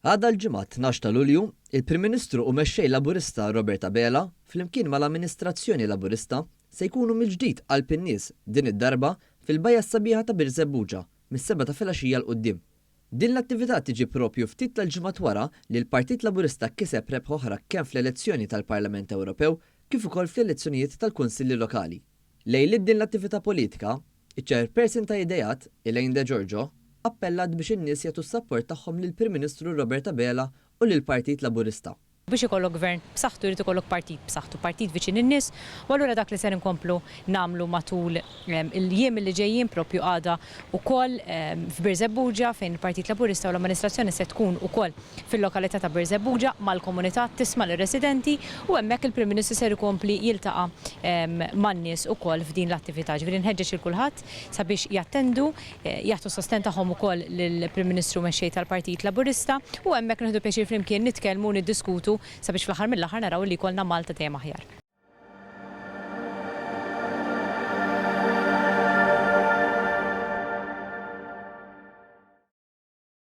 Għada l-ġimgħa 12 ta' Lulju, il-Prim Ministru u mexxej Laburista Robert Abela, flimkien mal-Amministrazzjoni Laburista, se jkunu mill-ġdid qalb in-nies din id-darba fil-bajja sabiħa ta' Birsebbuġa mis-7 ta' filgħaxija l qudiem. Din l-attività tiġi propju ftit tal-ġimgħat wara li l-Partit Laburista kiseb rebħa oħra kemm fl-elezzjoni tal-Parlament Ewropew kif ukoll fl-elezzjonijiet tal-Kunsilli Lokali. Lejn din l-attività politika, iċ-Chairperson ta' Idejat, Elaine De Giorgio, appellat biex in-nies jagħtu s-sapport tagħhom lill-Prim Ministru Robert Abela u lill-Partit Laburista. Biex ikollok gvern b'saħħtu jrid ikollok partit b'saħħtu, partit viċin in-nies, u allura dak li se nkomplu nagħmlu matul il-jiem li ġejjin propju għada wkoll f'Birsebbuġa fejn il-Partit Laburista u l-Amministrazzjoni se tkun ukoll fil-lokalità ta' Birsebbuġa mal-komunità tisma' lir-residenti u hemmhekk il-Prim Ministru se jkompli jiltaqa' man-nies ukoll f'din l-attività. Ġifieri nħeġġeġ il kulħadd sabiex jattendu, jagħtu sosten tagħhom ukoll lill-Prim Ministru mexxej tal-Partit Laburista u hemmhekk nieħdu pjaċir flimkien nitkellmu u niddiskutu sabiex fl-aħħar mill-aħħar naraw li jkollna Malta dejjem aħjar.